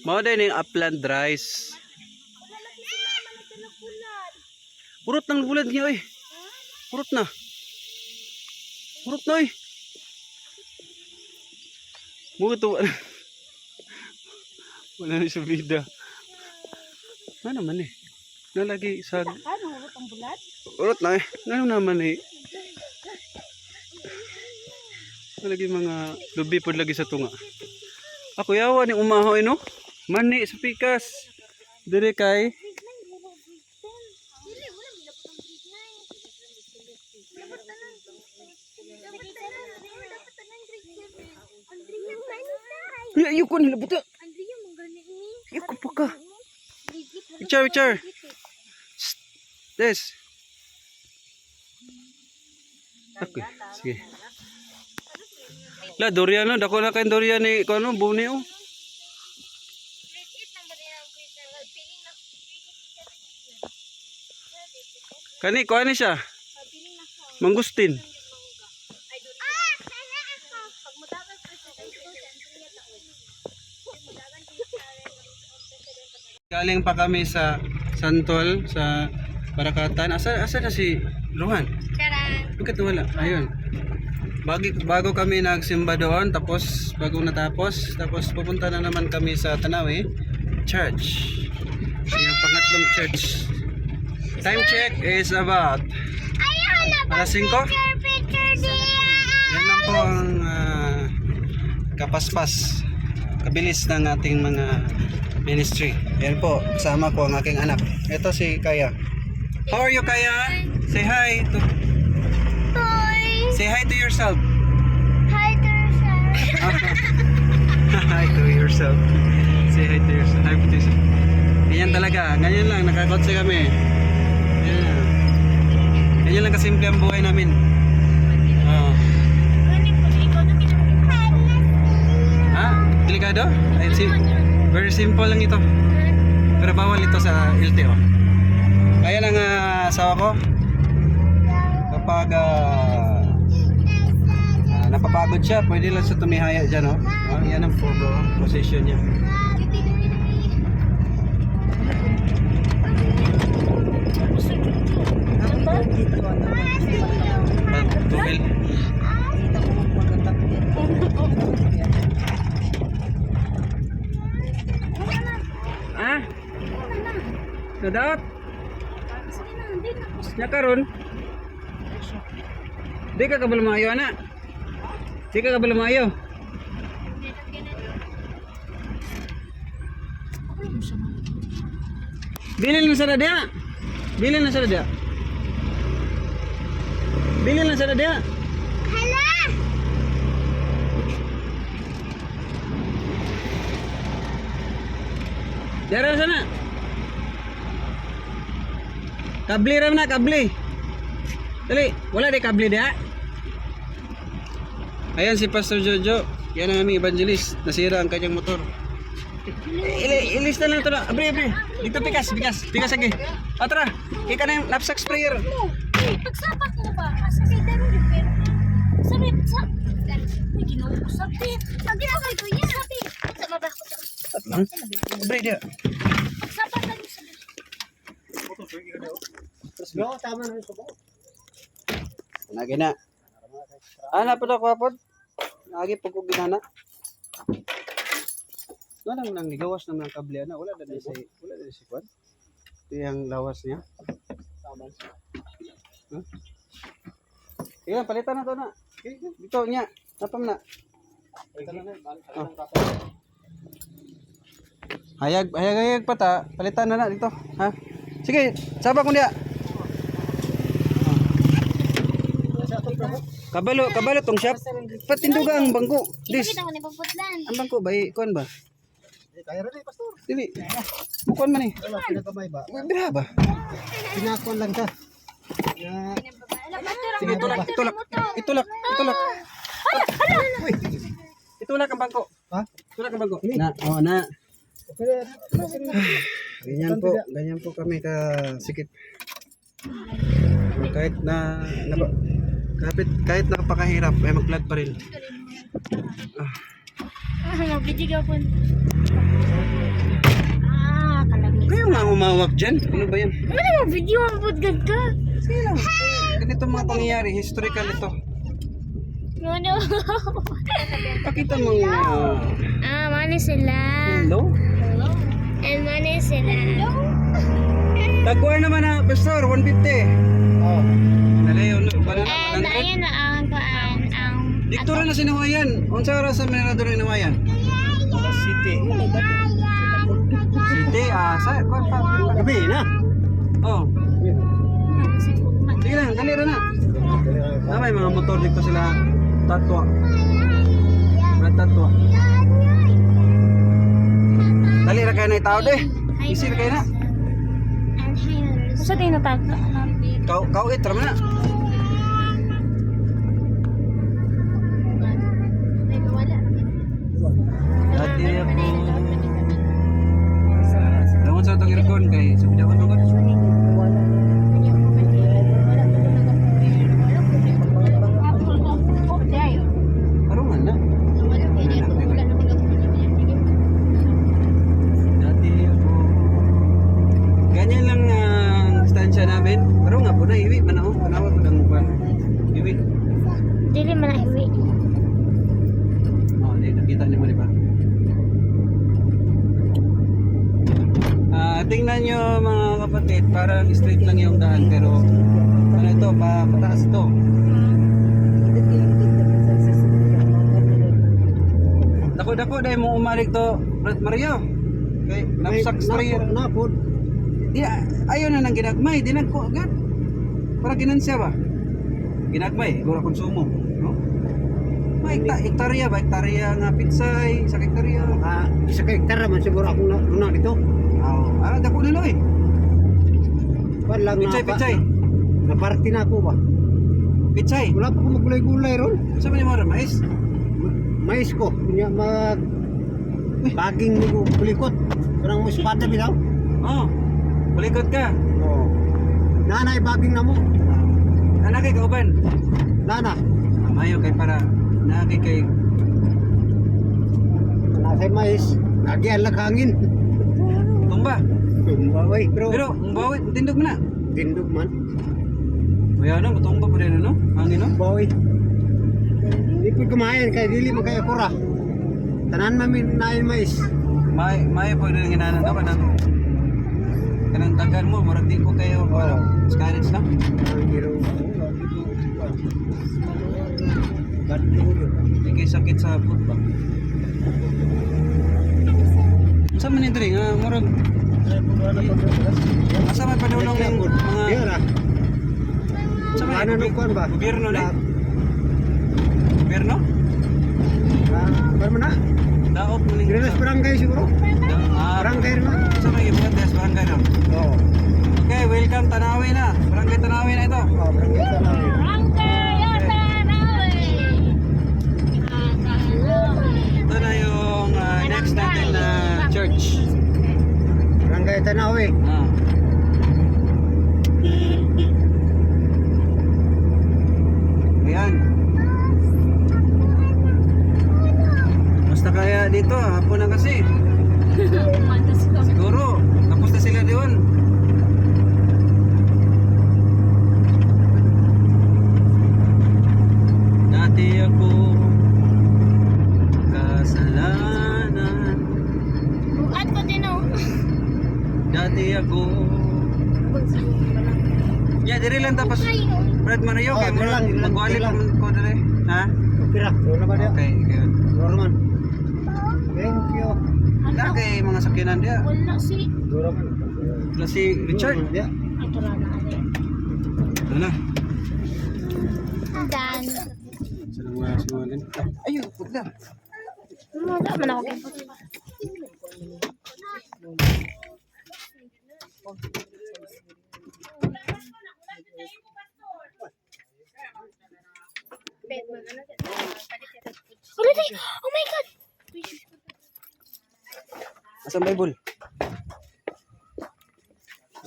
Mao din yung upland rice. Purot ng bulad niya oy. Purot na. Purot na oy. Buto. Wala na sa vida. Ano naman eh. Nalagi sa... Ano, urot ang bulat? Urot na eh. Ano naman eh. Nalagi mga lubi po lagi sa tunga. Ako yawa ni umahoy no. Mani sa pikas. Dire kay. Ayoko nila buta. Ayoko pa ka. Char. Des. Okay, sige. La durian no, dako na kay durian ni kuno buni oh. Kani ko ani siya. Mangustin. Galing pa kami sa Santol sa Barakatan. Asa na si Rohan? Charan. Bakit wala? Ayun. Bago kami nagsimba doon, tapos bago natapos, tapos pupunta na naman kami sa Tanawe Church. Yung pangatlong church. Time check is about alas 5. Yan lang po ang kapaspas, kabilis ng ating mga ministry. Yan po, kasama ko ang aking anak. Ito si Kaya. How are you, Kaya? Say hi to... Say hi to yourself. Hi to yourself. Hi to yourself. Say hi to yourself. Hi to yourself. Ganyan talaga. Ganyan lang. Nakakotse kami. Ganyan lang. Ganyan lang kasimple ang buhay namin. Oh. Ha? Delikado? Very simple lang ito. Pero bawal ito sa LTO. Kaya lang asawa ko. Kapag napapagod siya, pwede lang sa tumihaya dyan, no? Yan ang position niya. Tubig. Ah? Nadot? Nya karon? Di ka kabalo maayo, anak? Di ka kabalo maayo? Bilin na sa dadya. Bilin na sa dadya. Bilin na sa dadya. Hala! Dara sana. Kabli ram na, kabli. Dali, wala di kabli dia. Ayan si Pastor Jojo. Yan ang aming evangelist. Nasira ang kanyang motor. Ilis na lang ito na. Abri. Dito pikas lagi. Atra, ika na yung knapsack sprayer. Pagsapat mo ba? Asa kay Daro repair? Sabi, may ginuusap eh. Sabi na kayo yan. Sabi, sa mabako sa... Abri dia. Pagsapat lang yung sabi. Tama na ito po. Nagi na. Ana pa ako apod. Nagi pag ko ginana. Wala nang ligawas ng mga kable na. Wala na si Kwan. Ito yung lawas niya. Tama. Huh? Yan, palitan na to na. Dito niya. Napam na. Oh. Hayag pa ta. Palitan na dito. Ha? Sige, sabak mo niya. Kabalo tong shop. Patinduga ang bangko. Dis. Kita ko ni pagputlan. Ang bangko ba kuan ba? Kaya rin pastor. Dili. Kuan man eh. Wala pinagkamay ba? Bira ba? Pinakuan lang ka. Sige, itulak. Uy. Itulak ang bangko. Ha? Itulak ang bangko. Na, na. Okay. Ganyan po kami kasikip. Kahit kahit napakahirap ay mag-vlog pa rin. Video po. kayo nga umawak dyan. Ano ba yan? Ano mo, video ang budgad ka? Sige lang. Ganito mga pangyayari. Historical ito. Ano? Pakita mo Mani sila. hello. And mani sila. Tagkuhan naman na, Pastor, 150. Oh. Nalayo, wala And na, 100. ayun na ang Dito rin na sinawayan. Unsa oras sa Mirador rin nawayan? City. City, sa Gabi na. Oh. Sige lang, dali rin na. May mga motor dito sila. Tatwa. Mga tatwa. Dali ra kayo na itao de. Isir kayo na. Sa din na tag. Kau itra na. Dati ako. Dawan sa itong irkon kay sa bidawan mo. Parungan na. Dati ako. Ganyan lang ang distansya namin. Pero nga po na, iwi. Manaw. Manawa po ng mukha. Iwi. Dili man na iwi. Oh, di nakita niyo mo, di ba? Tingnan nyo mga kapatid, parang straight lang yung daan. Pero ano ito, pataas ito. Dako-dako dahil mo umalig to, Brad Mario. Okay, napsak sprayer. Napod. Di, ayaw na nang ginagmay, dinagko agad. Para ginansya ba? Ginagmay, gura konsumo. No? Hektarya ba? Hektarya nga pitsay, sa hektarya. Isa ka hektara man siguro ako na dito. Dako na loy. Wala nga Pitsay. Na party na ako ba? Pitsay. Wala pa ko magulay-gulay ron. Sa man mo mais? Mais ko. Kunya baging mo kulikot. Parang mo espada bitaw. Oh. Bulikot ka. Oh. Nanay baging na mo. Anak kay kauban. Nana. Mayo kay para naagi kay Nasay mais. Nagyan lang hangin. tumba. Tumbaway bro. Pero bawi tindog mo na. Tindog man. Kuya no, matumba pa rin no? Hangin no? Tumbaway. Di po kumain kay dili mo kay akura. Tanan mamin na mais. May po rin ginanan ka kanang tagan mo, murag di ko kayo scarage no? Di kay sakit sa foot ba? Sa man ito rin, murag asa may panulong ng mga sa may Ano nukuan ba? gobyerno na? Gobyerno? Para na. Daot mo ning Dinas barangay siguro. Barangay na. Sa may ibuhat des barangay no? Oo. Okay, welcome Tanawi na. Barangay Tanawi na ito. Oh, barangay na. Ito na yung next natin na church. Barangay Tanawe. Ayan. Basta kaya dito, hapon na kasi. Siguro, tapos na sila doon. Dati ako kasalanan. Bukat ko din oh. Dati ako. Ya, diri lang tapos Brad Mario kay mo lang, magwali lang. ko diri. Ha? Okay ra. Wala ba dia? Okay, good. Norman. Thank you. Wala kay mga sakyanan dia. Wala si. Norman. Wala si Richard. Dia. Ito na na. Ano na? Dan. Sarang wala si Walin. Ayun, putla. Wala man ako kay. Oh my God! Asan Bible?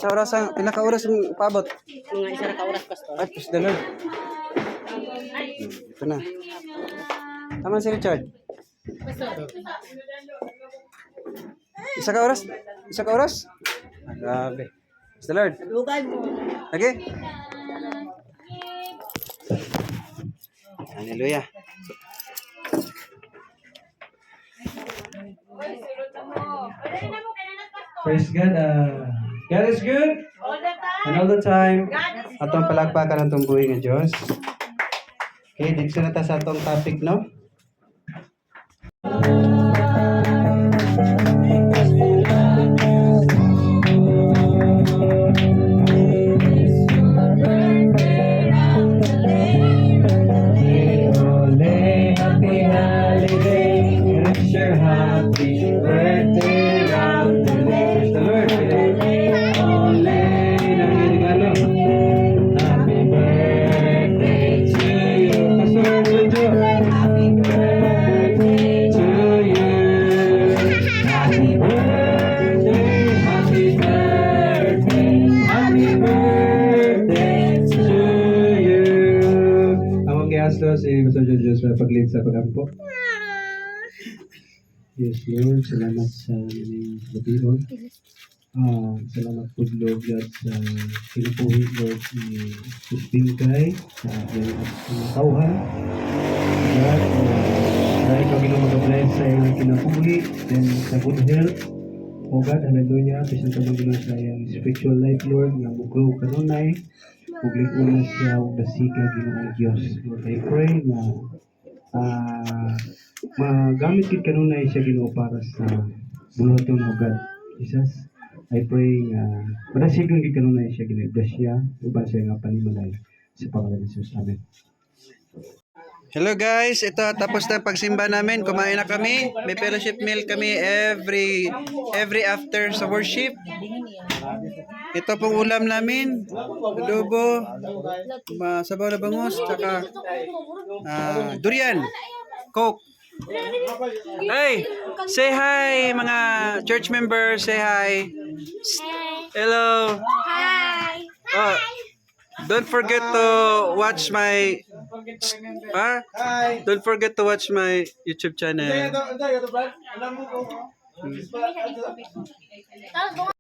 Sa oras ang pinaka-oras ng paabot. Mga isa na ka-oras, Pastor. Ay, praise the Lord. Ito na. Tama si Richard. Isa ka oras? Isa ka oras? Grabe. Praise the Lord. Okay? Hallelujah. Praise God. God is good. And all the time. Atong palakpakan atong buhay ng Diyos. Okay, dito na ta sa atong topic, no? Ole, happy holiday. Wish you happy birthday round the day. Praise the Lord. Ole, nangyaring ano? Happy birthday to you. Pastor Jojo. Happy birthday to you. Happy birthday, happy birthday, happy birthday to you. Ang mga kiaslo si Pastor Jojo sa pag-lead sa pag-ampo. Yes, Lord. Salamat sa inyong labion. Salamat po, Lord, God, sa pinupuhi, Lord, ni Bingkay, sa iyong tauhan. God, dahil kami na mag-bless sa iyong kinapuhi, then sa good health. O God, hallelujah, bisan ka mag sa iyong spiritual life, Lord, na mag-grow kanunay, publik una siya, o dasika, Ginoong Diyos. Lord, I pray na magamit kit kanunay siya, Ginoo, para sa buluhaton ng God. Jesus, I pray madasigon kit kanunay siya, Ginoo, bless siya, uban siya nga panimalay sa pangalan ni Jesus. Amen. Hello guys, ito tapos na pagsimba namin, kumain na kami. May fellowship meal kami every after sa worship. Ito pong ulam namin, adobo, sabaw na bangus, tsaka durian, coke. Hey, say hi mga church members, say hi. Hello. Hi. Oh, don't forget to watch my Don't forget to watch my YouTube channel. Tapos